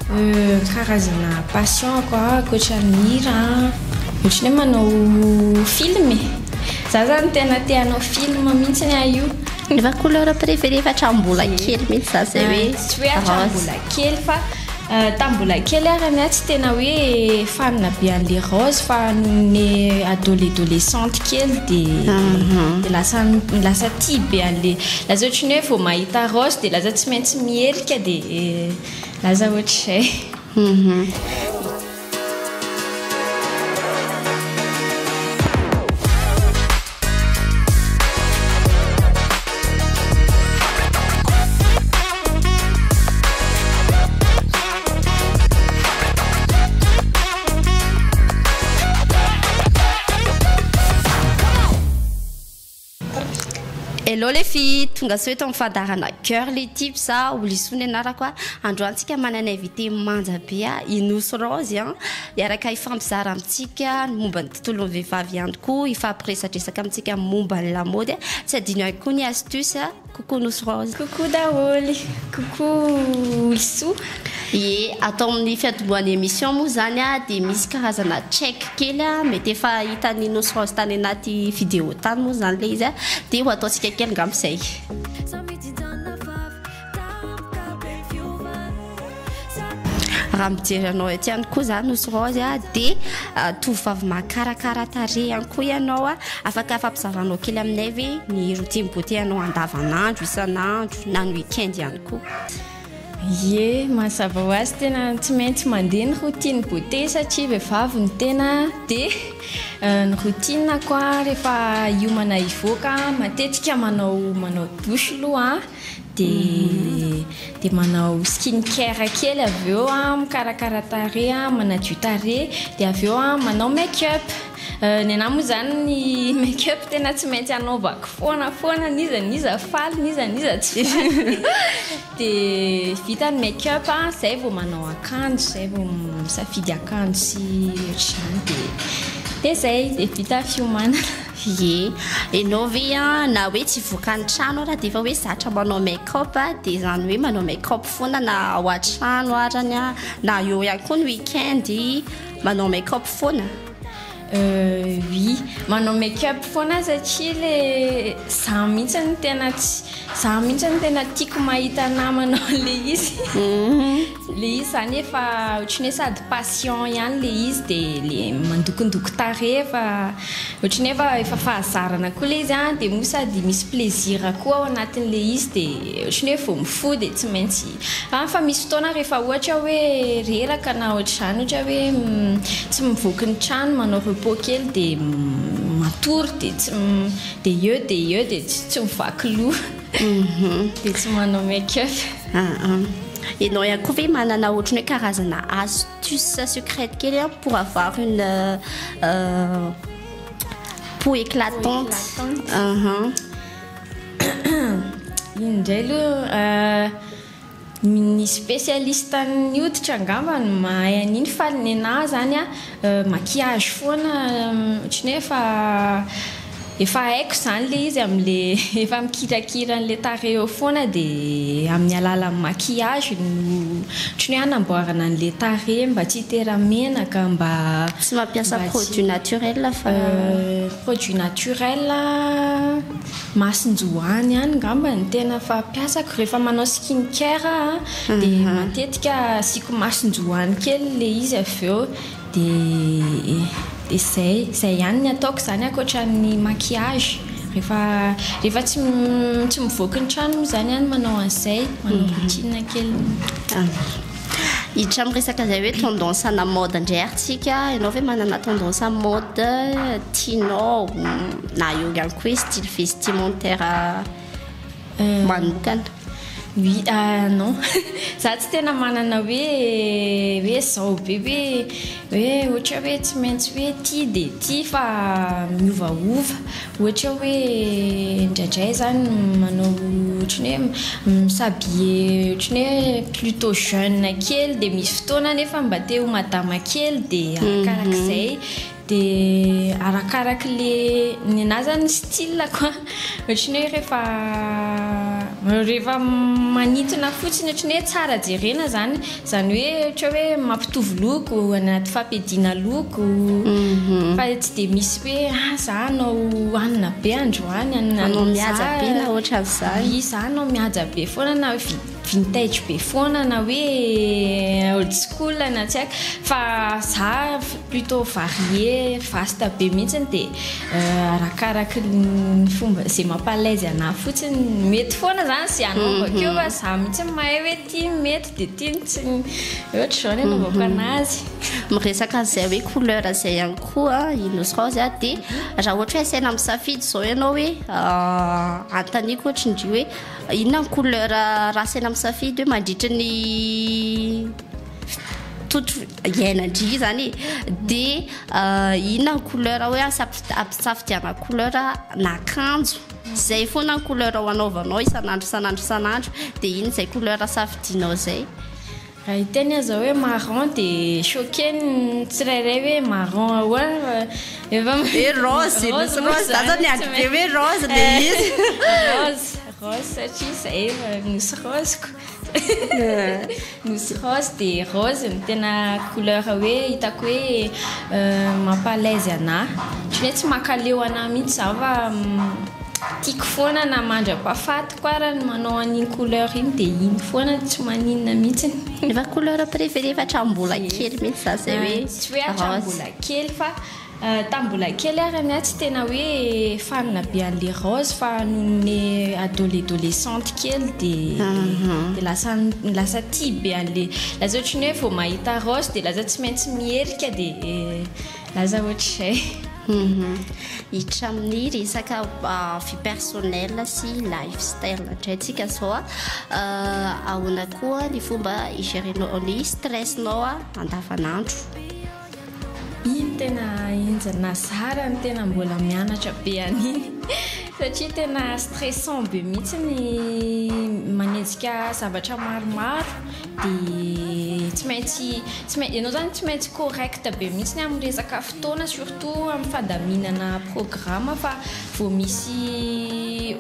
Karazana passion quoi coach mira ohatry ny manao film za zany tena te hanao film mihitsy io nefa couleur préférée fa trambola kely mihitsy za zay hoe tsy hoe trambola kely fa tambola kely ary tsy tena hoe fan be an'le rose fa ny adolescente kely de lasa tia be an'le laza ohatry ny hoe vao mahita rose de laza tsy maintsy mierika de laza ohatry zay Hello les filles, tonga soeto mifandarana cœur les tips ça ou lisony anarako androantsika manana invité manja be Inosy Rose iaraka ifampizara amitsika momba ny tontolon'ny vehivavy ihany koa ifampiresadresaka amitsika momba ny lamaody tsy adino ihany koa ny astuce coucou Inosy Rose. Coucou Daoly, coucou Ilsou. Ye atao amin'ny fiatomboan'ny émission moa zany de misy karazana check kely mety efa hitan'ny Inosy Rose tany anaty vidéo tany moa zany le izy de ho ataontsika kely ngamsay. Raha mijery anao ety ihany koa zany Inosy Rose de tovovavy makarakara tarehy ihany koa ianao afaka afampizaranao kely aminay ve ny routine beauté anao andavanandro isanandro na ny week-end ihany koa. Ye mazava ho azy tena tsy maintsy mandeha ny routine beauté satria vehivavy ny tena de ny routine koa rehefa hiomana ivoaka matetika manao douche aloha de manao skin care kely aveo mikarakara tarehy manadio tarehy de aveo manao make-up ny anahy moa zany ny make-up tena tsy maintsy anaovako foana niza faly niza tsy de vita ny make-up zay vao manao akanjo zay vao misafidy akanjo sy ohatr'izany de zay de vita fiomana. Ye enao ve na hoe tsy voaka ny trano raha de efa hoe zatra manao make-up de zany hoe manao make-up foana na ao an-trano arany na eo ihany koa ny week-end manao make-up foana. Oui, manao make-up foana satria le za mihitsy ny tena tiako mahita na manao le izy. Le izy zany efa ohatry ny sady passion ihany le izy de le mandokondoko tarehy efa ohatry ny efa fahazarana koa le izy de mo sady misy plaisir koa ao anatin'le izy de ohatry ny hoe vao mifody de tsy maintsy fa misy fotoana rehefa ohatra hoe reraka na ohatr'izany ohatra hoe tsy mivoaka ny trano manao repos kely de matory de eo de tsy mivaky loha de tsy manao make-up. Enao ihany koa ve manana ohatra ny hoe karazana astuce secrète kely pour avoir une peau éclatante. Indray aloha ny spécialiste ny hoditra angamba no mahay an'iny fa ny anahy zany maquillage foana ohatry ny efa haiko zany le izy am'le efa mikirakira an'le tarehy eo foana de amin'ny alalan'ny maquillage no ohatry ny hoe anamboarana an'le tarehy mba tsy hiteramenaka mba tsy mampiasa produit naturel fa produit naturel masinjoany ihany ngamba ny tena fampiasako rehefa manao skin care de matetika asiako masinjoany kely le izy aveo de zay ihany ny ataoko zany ankoatran'ny maquillage rehefa tsy mivoaka ny trano zany ihany manao an'izay manao routine kely. Hiditra miresaka zay hoe tendance ana mode indray artsika ianao ve manana tendance à mode tianao na eo ihany koa hoe style vestimentaire manokana. Oui, non. Ça tsy tena manana hoe zao be hoe ohatra hoe tsy maintsy hoe ty de ty fa miovaova ohatra hoe indraindray zany manao ohatra ny hoe misabille ohatra ny hoe plutôt jeune kely de misy fotoana nefa mba te ho madama kely de arakarak'izay de arakaraka le ny anazy zany style quoi ohatra ny hoe rehefa rehefa manintona fotsiny ohatrany hoe tsara jerena zany hoe ohatra hoe mampitovy loko anaty fampiadiana loko fa tsy dia misy hoe zahanao anina be androany anao mihaja be na ohatran'izany zahanao mihaja be foana na vintage be foana na hoe old school na tsy haiko fa za plutôt varié vaste be mihitsiny dia arakaraka ny fomba izay mampalaise anahy fotsiny mety foana zany sy anao bakeo fa za mihitsy mahay hoe ty mety dia ty tsy ohatra zao ny anaovako anazy miresaka an'izay hoe couleur izay ihany koa Inos Rose dia raha ohatra hoe asaina misafidy zao ianao hoe antaniko ohatra indry hoe inona ny couleur raha asaina misafidy hoe mandritra ny totro iainandry zany dia inona ny couleur hoe ampisafidiana couleur na akanjo zay foana ny couleur ho anaovanao isanandro dia iny zay couleur safidianao zay raha iteny aza hoe marron dia choqué tsirairay hoe marron ahoana efa rose za zany adbe hoe rose dia izy rose satria zay efa nosy roseko nosy rose dia rose ny tena couleur hoe hitako hoe mampalaise anahy tsy hoe tsy mankaleo anahy mihitsy za fa tiako foana na mandra-pahafaty koa raha manao an'iny couleur iny dia iny foana tsy maninona mihitsy efa couleur préféré fa hatrambola kely mihitsy za zay hoe tsy hoe hatrambola kely fa tambola kely arany a tsy tena hoe fanina be an'le rose fa nohon'le adolescente kely dia lasa tia be an'le laza ohatra ny hoe vao mahita rose dia laza tsy maintsy mierika dia laza ohatr'izay hiditra amin'ny resaka vie personnelle sy lifestyle ndraintsika zao ahoana koa ny fomba igérenao ny stressinao andavanandro iny tena enjana zara ny tena mbola mianatra be an'iny satria tena stressant be mihitsy ny manenjika zavatra maromaro dia tsy maintsy ianao zany tsy maintsy correct be mihitsy ny amin'ny resaka fotoana surtout amin'ny fandaminana programme fa vao misy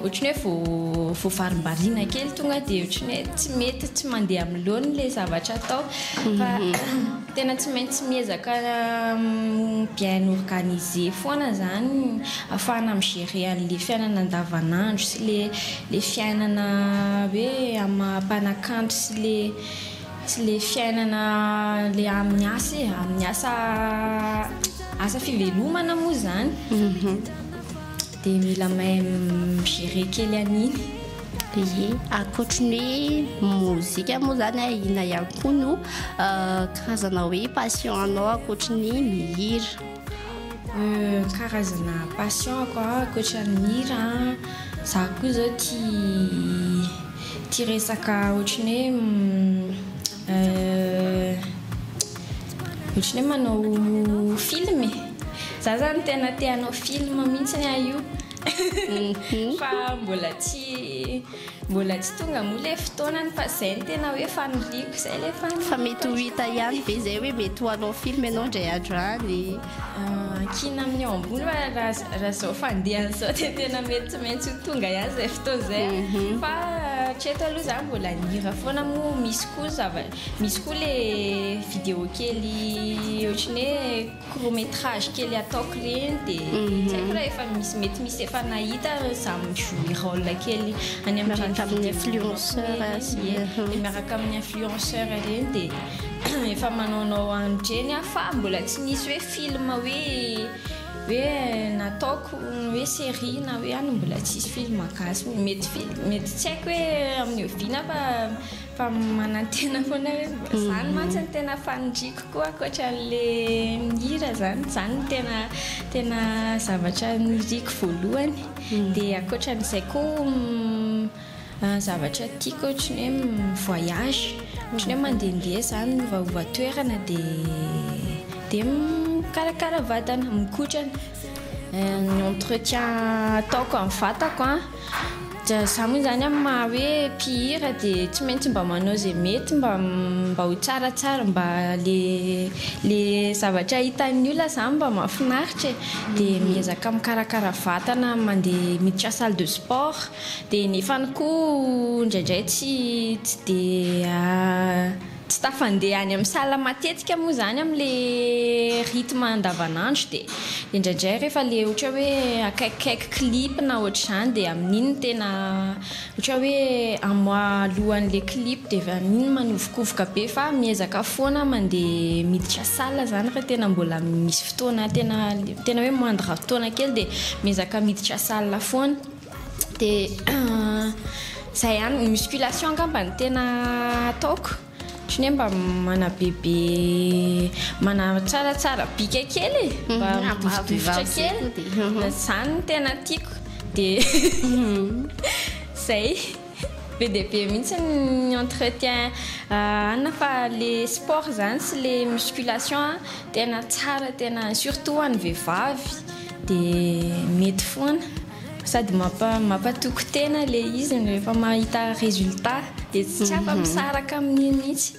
ohatrany hoe vao varimbariana kely tonga dia ohatrany hoe tsy mety tsy mandeha amin'ny loany le zavatra atao fa tena tsy maintsy miezaka bien organisé foana zany ahafahana migérer an'le fiainana andavanandro sy le fiainana hoe amam-panakanto sy le fiainana le amin'ny asa fivelomana moa zany dia mila mahay migérer kely an'iny ie akoatrany hoe mozika moa zany ina ihany koa no karazana hoe passion anao akoatrany mihira karazana passion akoatrany mihira za koa zao tia resaka ohatrany hoe manao film za zany tena tia hanao film mihitsy a io fa mbola tsy tonga moa le fotoanany fa zay ny tena hoe faniriako zay le fa mety ho hita ihany be zay hoe mety ho hanao film ianao ndray andro any kina amin'ny ao ambony fa raha zao fandehany zao dia tena mety tsy maintsy ho tonga ihany zay fotoana zay fa treto aloha zany mbola nihira foana moa misy koa le vidéo kely ohatrany hoe court métrage kely ataoko reny dia tsy haiko raha efa mety misy efa nahita za mijouer rôle kely any miaraka amin'ny influenceur dia miaraka amin'ny influenceur reny dia efa manaonao andreny fa mbola tsy nisy hoe film hoe nataoko hoe série na hoe any mbola tsisy film akasy mety tsy haiko hoe amin'ny oviana fa manantena foana hoe zany mantsy ny tena fanindriko koa akoatran'le mihira zany tena zavatra niriko voalohany dia akoatran'izay koa zavatra tiako ohatrany hoe voyage ohatrany hoe mandehandeha zany mivaova toerana dia mikarakara vatana mikotrana ny entretien ataoko amin'ny vatako za moa zany amin'ny maha hoe mpihira dia tsy maintsy mba manao zay mety mba ho tsaratsara mba le zavatra hitan'ny olona zany mba mahafinaritra dia miezaka mikarakara vatana mandeha miditra salle de sport dia nefany koa indraindray tsy dia tsy tafandeha any amin'ny sala matetika moa zany amin'le rythme andavanandro dia indraindray rehefa le ohatra hoe akaikikaiky clip na ohatra izany dia amin'iny tena ohatra hoe amoalohan'le clip dia amin'iny manovokovoka be fa miezaka foana mandeha miditra sala zany raha tena mbola misy fotoana tena hoe moindre fotoana kely dia miezaka miditra sala foana dia zay ihany musculation angamba ny tena ataoko tsy ne mba mana bebe mana tsaratsara bika kely mba midividivitra kely zany no tena tiako dia zay be dia be mihitsy ny entretien ana fa le sport zany sy le musculation tena tsara tena surtout ho an'ny vehivavy dia mety foana sady mampatoko tena le izy rehefa mahita résultat dia tsy afa-misaraka amin'iny mihitsy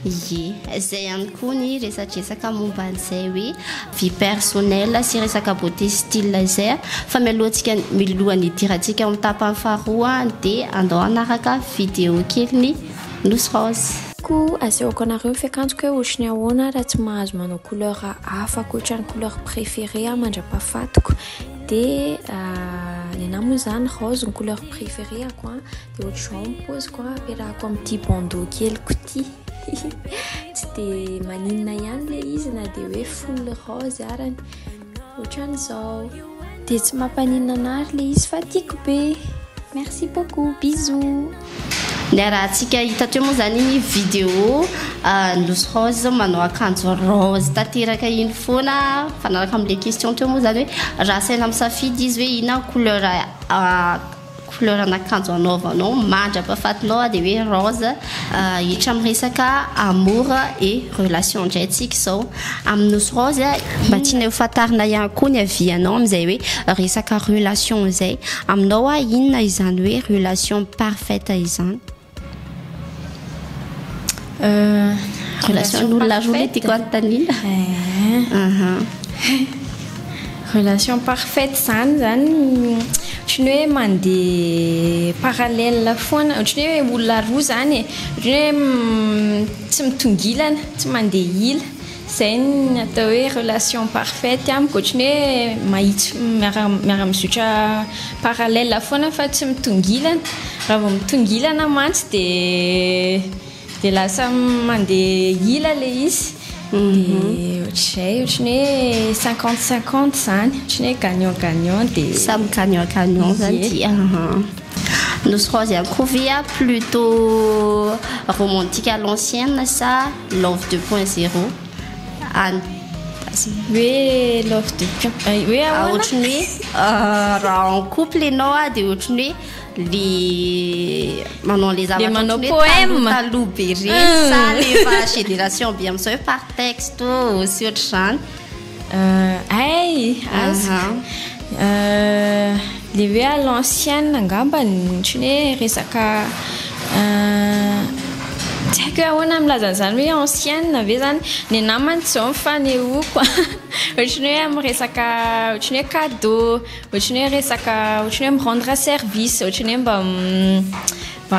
ie zay ihany koa ny resatresaka momba an'izay hoe vie personnelle sy resaka beauté style zay fa milohan'ny idirantsika amin'ny tapany faharoa dia andao anaraka vidéo kely ny Nosy Rose koa asehoko anareo fiakanjoko hoe ohatrany ahoana raha tsy mahazo manao couleur hafa ankoatra ny couleur préféré mandrapahafatoko dia ny anahy moa zany rose ny couleur préféréako dia ohatra zao mipoziko ampiarahako amin'ny petit bandeau kely couty tsy dia maninona ihany le izy na dia hoe full rose arany ohatran'izao dia tsy mampaninona anary le izy fa tiako be. Merci beaucoup, bisous. Ny rahantsika hita teo moa zany ny vidéo Nosy Rose manao akanjo rose tanteraka iny foana fanaraka amin'le question teo moa zany hoe raha saina misafidy izy hoe ina couleur an'akanjo anaovanao mandra-pahafatinao dia hoe rose hitra amin'ny resaka amour et relation indray tsika izao amin'ny Nosy Rose mba tiana ho fantarina ihany koa ny avianao amin'izay hoe resaka relation izay aminao inona izany hoe relation parfaite izany relation n'olona roa le tiako anontaniana relation parfaite zany ohatry ny hoe mandeha parallèle foana ohatry ny hoe olona roa zany ohatry hoe tsy mitongilana tsy mandeha ila zay ny atao hoe relation parfaite amiko ohatry ny hoe mahitsy miara-mizotra parallèle foana fa tsy mitongilana raha vao mitongilana mantsy dia lasa mandeha ila le izy dia ohatr'izay ohatry ny hoe 50-50 zany ohatry ny hoe gagnant-gagnant dia samy gagnant-gagnant zany dia Nosy Rose ihany koa via plutôt romantique à l'ancienne sa love 2.0 hoe love 2.0 hoe ohatra ny hoe raha en couple ianao dia ohatra ny hoe le manao les manao poème taloha be reny sa lefa génération be amin'izao hoe par texte sy ohatra izany aza le hoe à l'ancienne angamba ohatry ny hoe resaka tsy haiko hoe ahoana milaza an'izany hoe ancienne ve zany ny namany tsy zao mifanehoako ohatry ny hoe amin'ny resaka ohatry ny hoe cadeau ohatry ny hoe resaka ohatry ny hoe mirendre service ohatry ny hoe mba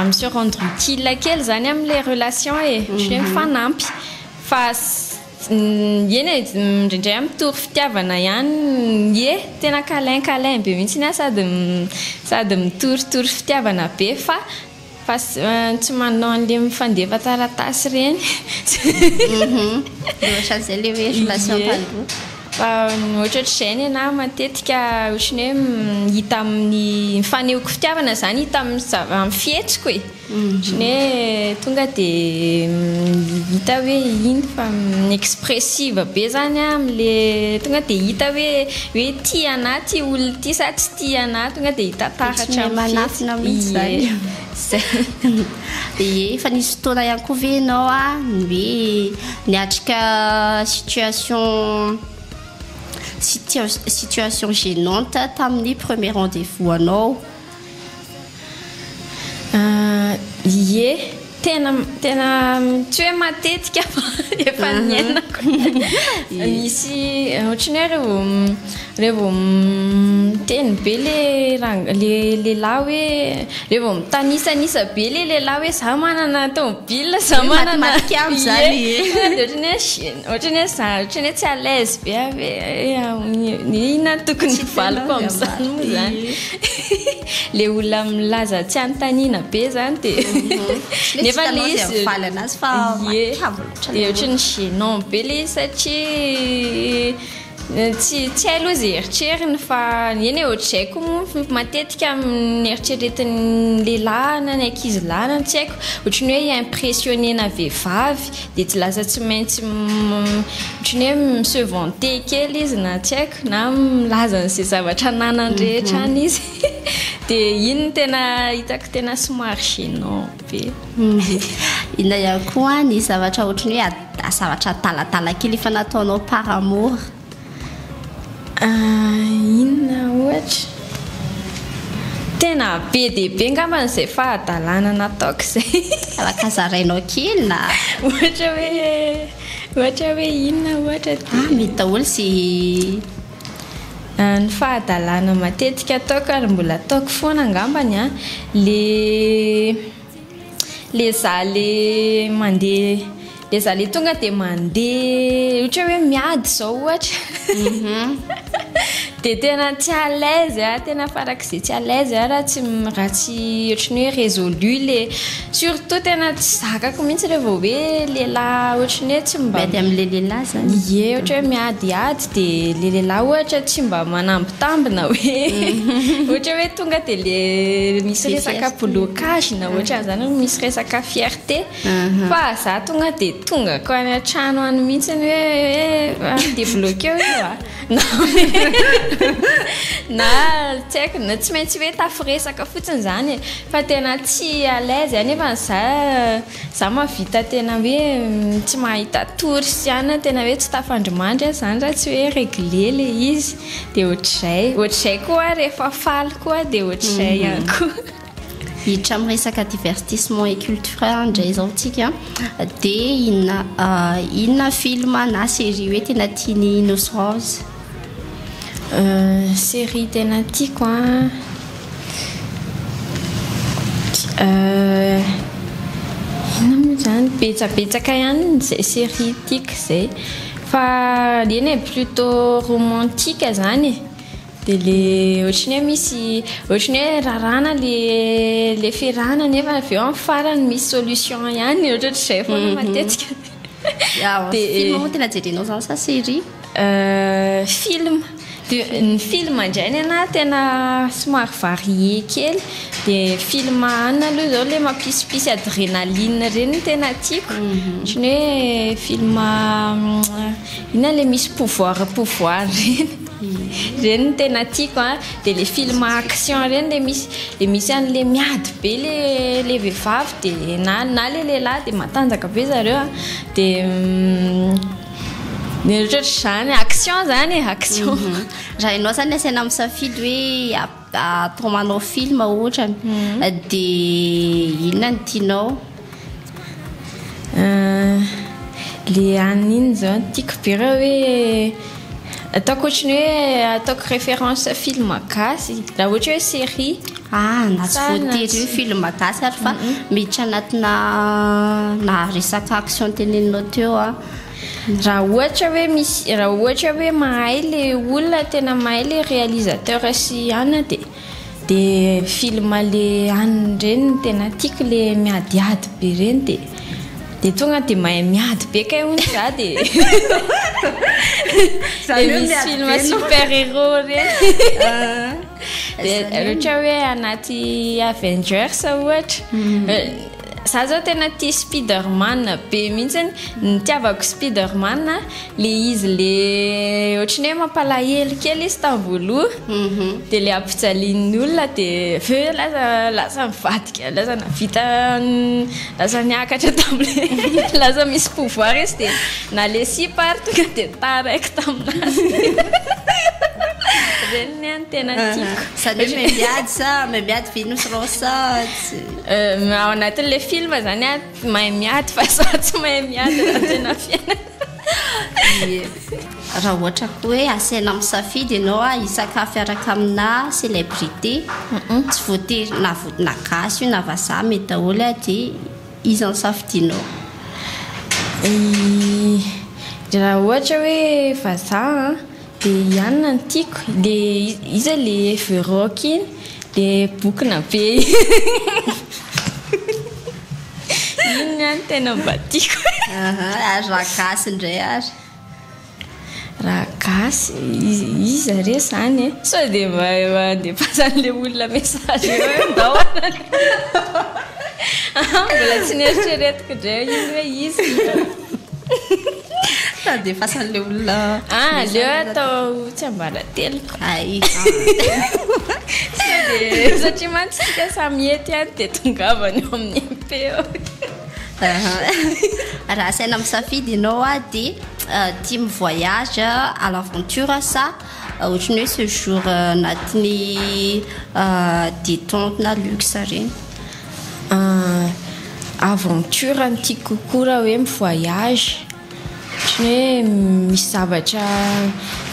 me se rendre utile kely zany amin'le relation ohatry ny hoe mifanampy fa eny indraindray amitory fitiavana ihany tena câlin be mihitsy iny sady mitoritory fitiavana be fa tsy manao an'le mifandefa taratasy reny ohatran'izay le hoe relation paloha fa ohatr'izay ny anahy matetika ohatry ny hoe hita amin'ny mifanehoko fitiavana zany hita amin'ny fihetsiko ohatry ny hoe tonga dia hita hoe iny fa expressive be zany amin'le tonga dia hita hoe tia anahy tia olona ity sa tsy tia anahy tonga dia hita taratra manafina mihitsy zany dia efa nisy fotoana ihany koa ve ianao ny hoe niatrika situation gênante tamin'ny premier rendez-vous anao Ie tena tsy hoe matetika efa niainako misy ohatrany hoe revo miteny be lehilahy hoe revo mitanisanisa be le lehilahy hoe za manana tomobile za manana ohatrany hoe tsy à l'aise be inona tokony valiko amin'izany moa zany le olona milaza tsy anontaniana be zany nefa le izy ohatrany gênant be le izy satria tsy hay aloha zay eritreeriny fa eny ohatr'izay koa moa matetika amin'ny eritreretin'ny lehilahy na ny ankizy lahy na tsy haiko ohatrany hoe impressionner-na vehivavy dia tsy lasa tsy maintsy ohatrany hoe misevanter kely izy na tsy haiko na milaza n'izay zavatra nanany rehetra any izy dia iny tena hitako tena somary gênant be. Inona ihany koa ny zavatra ohatrany hoe zavatra talatala kely efa nataonao par amour? Inona ohatra tena be dia be ngamba n'izay fahadalana nataoko izay alakazarainao kely na ohatra hoe inona ohatra mety daholo sy ny fahadalana matetika ataoko ary mbola ataoko foana ngambany le za le mandeha le za le tonga dia mandeha ohatra hoe miady zao ohatra dia tena tsy à l'aise tena farak'izay tsy à l'aise raha tsy ohatrany hoe résolu le surtout tena tsy zakako mihitsy rehefa hoe lehilahy ohatrany hoe tsy mba mety amin'le lehilahy zany ohatra hoe miadiady dia le lehilahy ohatra tsy mba manambitambina hoe ohatra hoe tonga dia le misy resaka blocage na ohatra zany misy resaka fierté fa za tonga dia tonga ko any an-trano any mihitsy hoe débloqué io na tsy haiko na tsy maintsy hoe tafiresaka fotsiny zany fa tena tsy à l'aise nefa za mahavita tena hoe tsy mahita tory sy ihany tena hoe tsy tafandrimandry zany raha tsy hoe réglé le izy dia ohatr'izay koa rehefa faly koa dia ohatr'izay ihany koa. Hiditra amin'ny resaka divertissement et culturel indray izao tsika dia inona film na série hoe tena tiany Innocence? Série tena tiako inona moa zany betsabetsaka ihany izay série tiako izay fa eny plutôt romantique zany dia le ohatrany hoe misy ohatrany hoe rarana le fiarahana nefa avy eo amin'ny farany misy solution ihany ohatr'izay foana matetika film moa tena jerenao zany sa série? Film ny film indrainy tena somary varié kely dia film anina aloha zao le mampisy adrénaline reny tena tiako ohatrany hoe film inona le misy pouvoir reny tena tiako dia le film action reny le misy an'le miady be le vehivavy dia na le lehilahy dia matanjaka be zareo dia ny ohatr'izany action zany action raha ianao zany asaina misafidy hoe atomanao film ohatrany dia inona ny tianao? Le an'iny zao tiako be raha hoe ataoko ohatrany hoe ataoko référence film gasy raha ohatra hoe série na tsy voatery hoe film gasy ary fa miditra anatina na resaka action teneninao teo raha ohatra hoe mahay le olona tena mahay le réalisateur sy anina dia film le anina reny tena tiako le miadiady be reny dia tonga dia mahay miady be kay hono za dia misy film super héros reny dia ohatra hoe anaty Avengers ohatra za zao tena tia Spiderman be mihitsy nitiavako Spiderman le izy le ohatrany hoe mampalahelo kely izy tamboaloha dia le ampijalian'ny olona dia feo lasa mivadika lasa navita lasa niakatra tamile lasa misy pouvoir izy dia na le sipa ary tonga dia taraiky taminazy Regny any tena tiako. Zany hoe memiady sa memiady Venus Rosa ao anatin'le film zany a mahay miady fa sa tsy mahay miady raha tena fiainana. Raha ohatra koa hoe asaina misafidy ianao a hisakafo araka amina célébrité tsy voatery na gasy io na vazaha mety daholo a dia izy no safidinao. Raha ohatra hoe vazaha dia Yann no tiako, dia izy le Veroc iny dia bokona be iny ihany tena mba tiako. Ary raha gasy indray ary raha gasy izy zareo zany sao dia mandepasan'le olona message eo ndahoana mbola tsy nieritreretiko indray iny hoe izy dia fasan'le olona leo atao tsy ambara-teloko ay sao dia satria mantsika samyety any dia tongavany eo amin'ny MP eo. Raha asaina misafidy ianao a dia tia mivoyage à l'aventure sa ohatran'ny hoe séjour anatin'ny détente na luxe reny. Aventure no tiako kokoa raha hoe mivoyage ohatran'ny hoe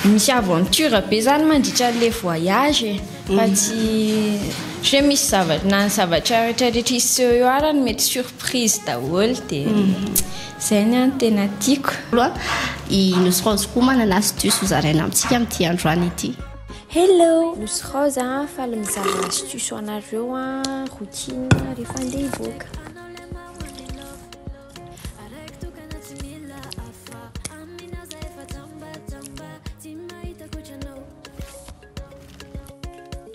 misy aventure be zany mandritra an'le voyage fa tsy hoe misy zavatra rehetrarehetra iseho eo arany mety surprise daholo dia izay ny any tena tiako. I Nosy Rose koa manana astuce ho zaraina amintsika amin'ity androany ity. Hello, Nosy Rose faly mizara astuce ho anareo routine rehefa andeha hivoaka.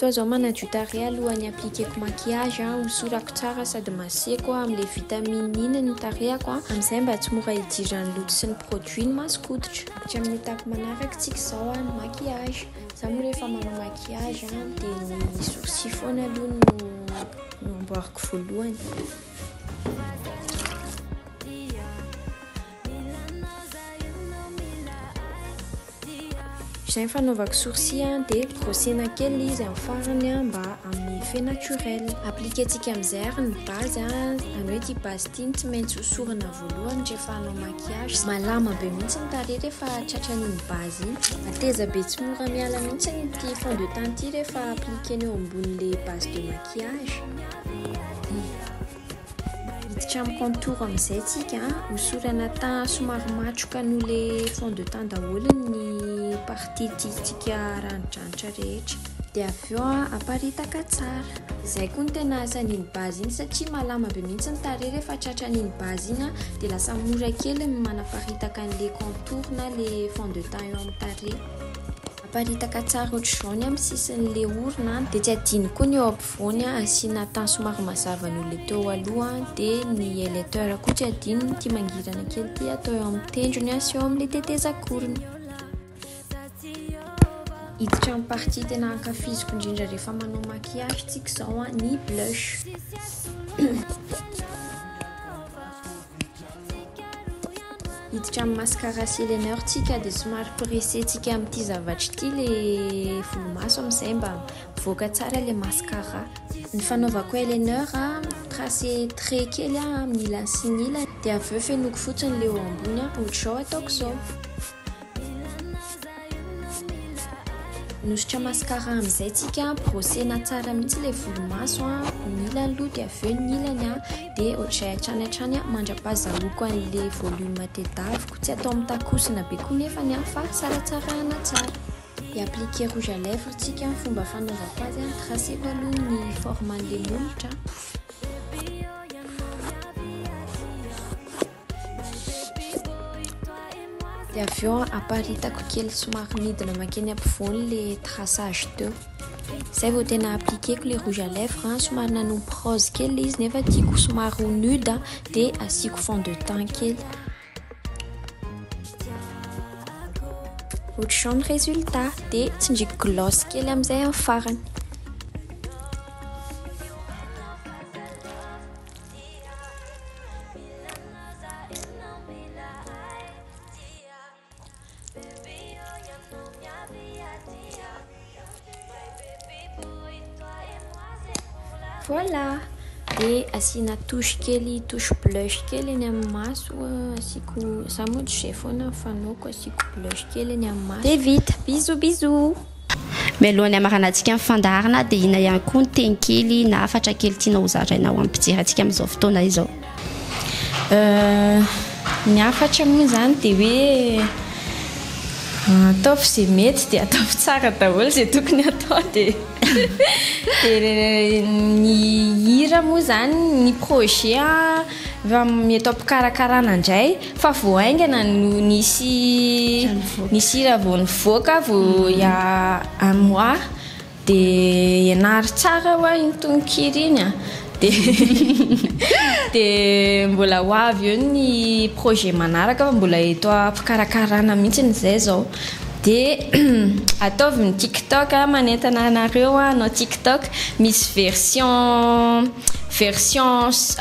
Toa zao manajotare alohan'ny appliqueko maquillage hosorako tsara sady maseko amin'le vitamine iny ny tarehako amin'izay mba tsy mora hidirany loto sy ny produit ny masokoditra. Tsy amin'ny étape manaraka tsika zao ny maquillage. Za moa rehefa manao maquillage dia ny sourcils foana aloha no amboariko voalohany. Izay fanaovako sourcils dia brossena kely izy amin'ny farany mba amin'ny effet naturel. Appliquentsika amin'izay ary ny base any hoe ity base ity tsy maintsy hosorana voalohany rehefa hanao maquillage. Malama be mihitsy ny tarehy rehefa tratran'iny base iny. Ateza be tsy mora miala mihitsy ity fond de teint ity rehefa appliquenao ambon'le base de maquillage. Hiditra amin'ny contour amin'izay tsika hosorana teint somary matroka noho le fond de teint daholo ny partie tiatsika ranodranitra rehetra dia avy eo aparitaka tsara. Izay koa ny tena asan'iny base iny satria malama be mihitsy ny tarehy rehefa tratran'iny base iny dia lasa mora kely manaparitaka an'le contour na le fond de teint eo amin'ny tarehy. Aparitaka tsara ohatr'izao ny amin'ny sisin'le orona dia tsy adino koa ny eo ampovoany asiana teint somary mazava noho le teo aloha dia ny électeur koa tsy adino tia mangirana kely tia atao eo amin'ny tendrony sy eo amin'le tetezakorony. Hiditra amin'ny partie tena ankafiziko indrindra rehefa manao maquillage tsika izao ny blush. Hiditra amin'ny mascara eyeliner tsika dia somary pressé tsika amin'ity zavatra ity le volomaso amin'izay mba mivoaka tsara le mascara. Ny fanaovako eyeliner tracé trait kely amin'ny ilany sy ny ilany dia avy eo fenoko fotsiny le eo ambony ohatr'izao ataoko izao. Nositra mascara amin'izay tsika brossena tsara mihitsy le volomaso ny ilany aloha dia avy eo ny ilany dia ohatr'izay hatrany mandrapahazahoako an'le volume tedaviko tsy atao mitakosina be koa nefa ny fa tsaratsarana tsara. Appliquer rouge à lèvres tsika fomba fanaovako azy traceko aloha ny forman'le molotra. Dia avy eo aparitako kely somary midina makeny ampovoany le traçage teo. Izay vao tena appliqueko le rouge à lèvres somary nanompo rose kely izy nefa tiako somary nude dia asiako fond de teint kely. Ohatr'izao ny résultat dia tsindriako gloss kely amin'izay amin'ny farany. Voilà. De asiana touche kely touche blush kely eny amin'ny maso asiako za moa tsy foana fanaoko asiako blush kely eny amin'ny maso de vita. Bisous bisous. Mialohan'ny amaranantsika amin'ny fandaharana dia ina ihany koa ny tenikely na afatra kely tiana ho zaraina ho ampijery antsika amin'izao fotoana izao. Ny afatra moa zany dia hoe ataovy izay mety dia ataovy tsara daholo izay tokony atao dia ny hira moa zany ny projet efa mety ampikarakarana indray fa vao haingana no nisy hira vao nivoaka vao un mois dia ianary tsara hoa iny tononkira iny dia mbola ho avy eo ny projet manaraka fa mbola eto ampikarakarana mihitsy zay zao. Dia ataovy ny TikTok manentana anareo anao TikTok misy version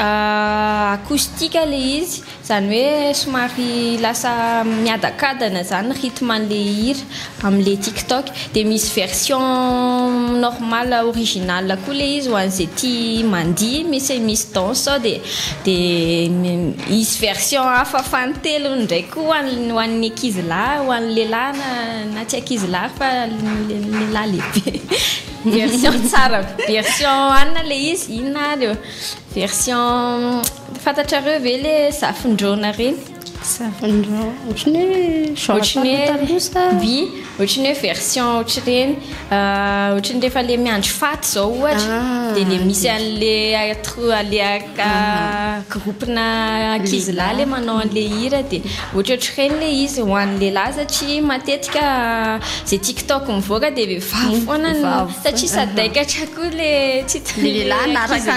acoustique ilay izy zany hoe somary lasa miadakadana zany rythme-n'ilay hira amin'ilay TikTok dia misy version normale originale koa ilay izy ho an'izay tia mandihy misy danse sao dia misy version hafa fantelo ndraiky koa ho an'ny ankizilahy ho an'ny lehilahy na tsy ankizilahy fa lehilahy lehibe. Version tsara version anna ilay izy inona reo version fantatrareo ve le safindrona reny safindrona ohatrany hoe version ohatrany ohatrany rehefa le miandro faty zao ohatra dia le misy an'le groupena ankizilahy le manao an'le hira dia ohatrany le izy ho an'ny lehilahy satria matetika zay TikTok mivoaka dia vehivavy foana satria sadaikatra koa le lehilahy naraka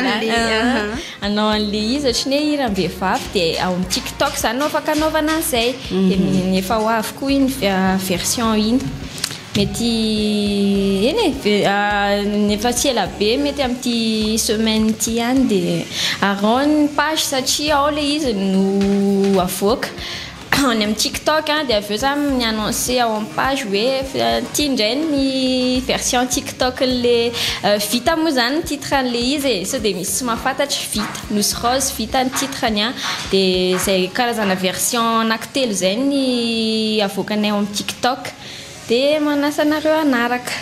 anao an'le izy ohatrany hoe hira am-behivavy dia ao amin'ny TikTok zany no afaka anaovana an'izay dia efa ho avy koa iny version iny mety efa tsy ela be mety amin'ity semaine ity ihany dia arahony page satria ao le izy no avoaka any amin'ny TikTok dia avy eo zany miannoncer ao amin'ny page hoe ity indray ny version TikTok le vita moa zany ny titre an'le izy sao dia misy tsy mahafantatra vita Nosy Rose vita ny titrany dia izay karazana version anankitelo izay ny avoakanay ao amin'ny TikTok dia manasa anareo anaraka.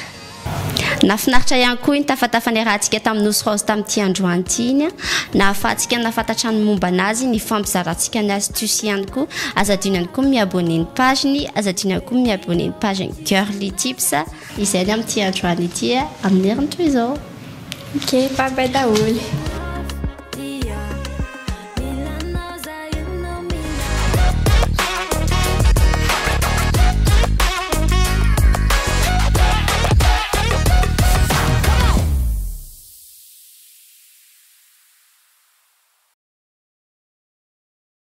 Nafinaritra ihany koa iny tafatafan'ny rahantsika tamin'ny Nosy Rose tamin'ity androany ity iny nahafahantsika nafantatra ny momba anazy ny fampizarantsika ny astuce ihany koa azadino ihany koa miabone ny pageny azadino ihany koa miabone ny pageny Girly Tips izay ny amin'ity androany ity amin'ny heriny toy izao. Ok, bye bye daholo.